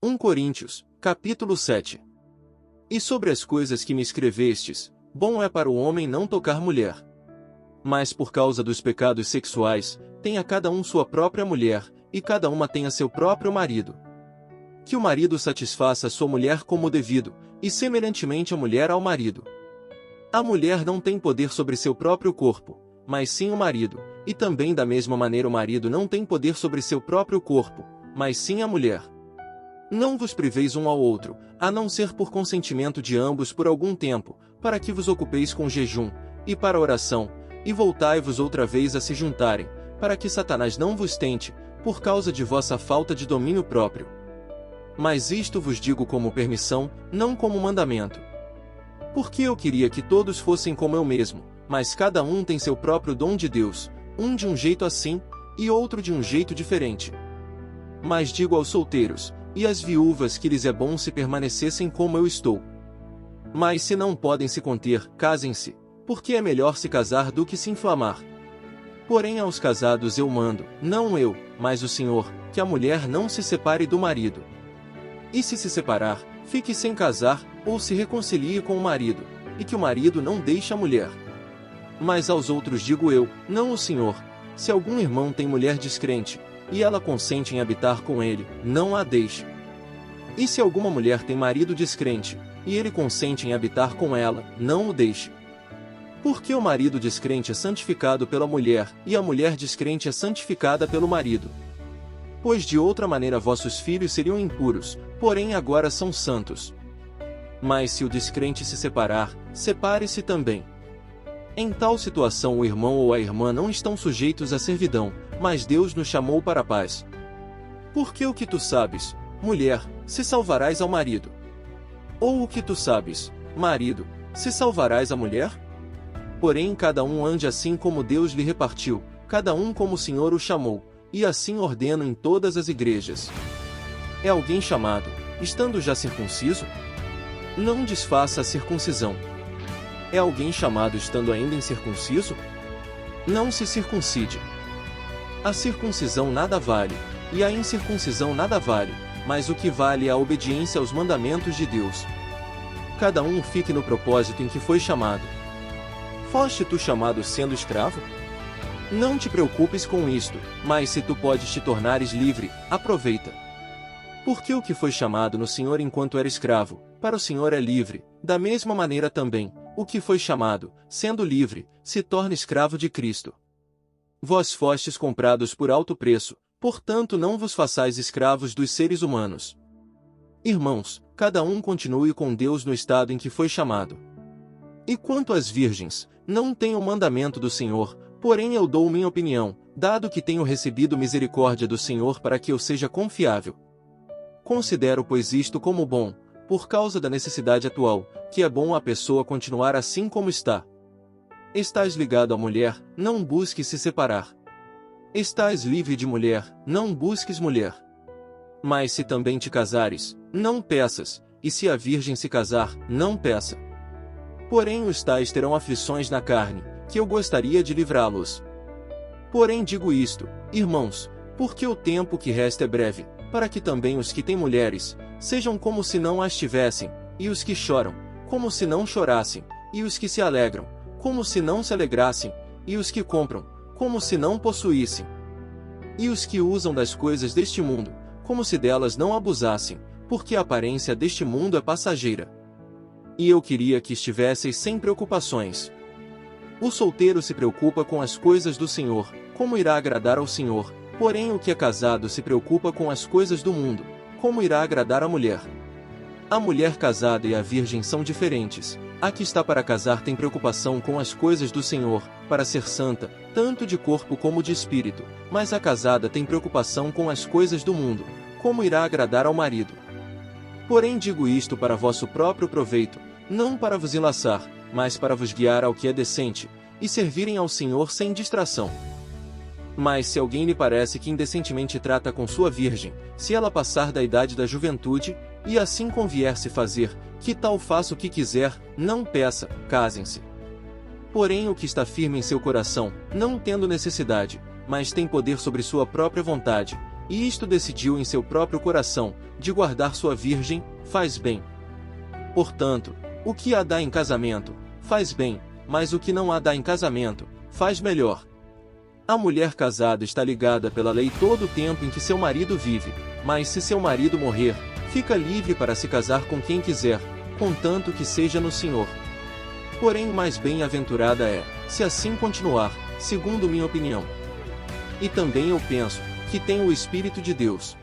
1 Coríntios, capítulo 7. E sobre as coisas que me escrevestes, bom é para o homem não tocar mulher. Mas por causa dos pecados sexuais, tenha cada um sua própria mulher, e cada uma tenha seu próprio marido. Que o marido satisfaça sua mulher como devido, e semelhantemente a mulher ao marido. A mulher não tem poder sobre seu próprio corpo, mas sim o marido, e também da mesma maneira o marido não tem poder sobre seu próprio corpo, mas sim a mulher. Não vos priveis um ao outro, a não ser por consentimento de ambos por algum tempo, para que vos ocupeis com jejum, e para oração, e voltai-vos outra vez a se juntarem, para que Satanás não vos tente, por causa de vossa falta de domínio próprio. Mas isto vos digo como permissão, não como mandamento. Porque eu queria que todos fossem como eu mesmo, mas cada um tem seu próprio dom de Deus, um de um jeito assim, e outro de um jeito diferente. Mas digo aos solteiros, e às viúvas que lhes é bom se permanecessem como eu estou. Mas se não podem se conter, casem-se, porque é melhor se casar do que se inflamar. Porém aos casados eu mando, não eu, mas o Senhor, que a mulher não se separe do marido. E se separar, fique sem casar, ou se reconcilie com o marido, e que o marido não deixe a mulher. Mas aos outros digo eu, não o Senhor, se algum irmão tem mulher descrente, e ela consente em habitar com ele, não a deixe. E se alguma mulher tem marido descrente, e ele consente em habitar com ela, não o deixe. Porque o marido descrente é santificado pela mulher, e a mulher descrente é santificada pelo marido. Pois de outra maneira vossos filhos seriam impuros, porém agora são santos. Mas se o descrente se separar, separe-se também. Em tal situação o irmão ou a irmã não estão sujeitos à servidão, mas Deus nos chamou para a paz. Porque o que tu sabes, mulher, se salvarás ao marido? Ou o que tu sabes, marido, se salvarás à mulher? Porém cada um ande assim como Deus lhe repartiu, cada um como o Senhor o chamou, e assim ordeno em todas as igrejas. É alguém chamado, estando já circunciso? Não desfaça a circuncisão. É alguém chamado estando ainda incircunciso? Não se circuncide. A circuncisão nada vale, e a incircuncisão nada vale, mas o que vale é a obediência aos mandamentos de Deus. Cada um fique no propósito em que foi chamado. Foste tu chamado sendo escravo? Não te preocupes com isto, mas se tu podes te tornares livre, aproveita. Porque o que foi chamado no Senhor enquanto era escravo, para o Senhor é livre, da mesma maneira também, o que foi chamado, sendo livre, se torna escravo de Cristo. Vós fostes comprados por alto preço, portanto não vos façais escravos dos seres humanos. Irmãos, cada um continue com Deus no estado em que foi chamado. E quanto às virgens, não tenho o mandamento do Senhor, porém eu dou minha opinião, dado que tenho recebido misericórdia do Senhor para que eu seja confiável. Considero pois isto como bom, por causa da necessidade atual, que é bom a pessoa continuar assim como está. Estás ligado à mulher, não busques se separar. Estás livre de mulher, não busques mulher. Mas se também te casares, não peças, e se a virgem se casar, não peça. Porém os tais terão aflições na carne, que eu gostaria de livrá-los. Porém digo isto, irmãos, porque o tempo que resta é breve, para que também os que têm mulheres, sejam como se não as tivessem, e os que choram, como se não chorassem, e os que se alegram, como se não se alegrassem, e os que compram, como se não possuíssem. E os que usam das coisas deste mundo, como se delas não abusassem, porque a aparência deste mundo é passageira. E eu queria que estivesseis sem preocupações. O solteiro se preocupa com as coisas do Senhor, como irá agradar ao Senhor, porém o que é casado se preocupa com as coisas do mundo, como irá agradar a mulher. A mulher casada e a virgem são diferentes. A que está para casar tem preocupação com as coisas do Senhor, para ser santa, tanto de corpo como de espírito, mas a casada tem preocupação com as coisas do mundo, como irá agradar ao marido. Porém digo isto para vosso próprio proveito, não para vos enlaçar, mas para vos guiar ao que é decente, e servirem ao Senhor sem distração. Mas se alguém lhe parece que indecentemente trata com sua virgem, se ela passar da idade da juventude, e assim convier-se fazer, que tal faça o que quiser, não peça, casem-se. Porém o que está firme em seu coração, não tendo necessidade, mas tem poder sobre sua própria vontade, e isto decidiu em seu próprio coração, de guardar sua virgem, faz bem. Portanto, o que a dá em casamento, faz bem, mas o que não a dá em casamento, faz melhor. A mulher casada está ligada pela lei todo o tempo em que seu marido vive, mas se seu marido morrer, fica livre para se casar com quem quiser, contanto que seja no Senhor. Porém, mais bem-aventurada é, se assim continuar, segundo minha opinião. E também eu penso, que tem o Espírito de Deus.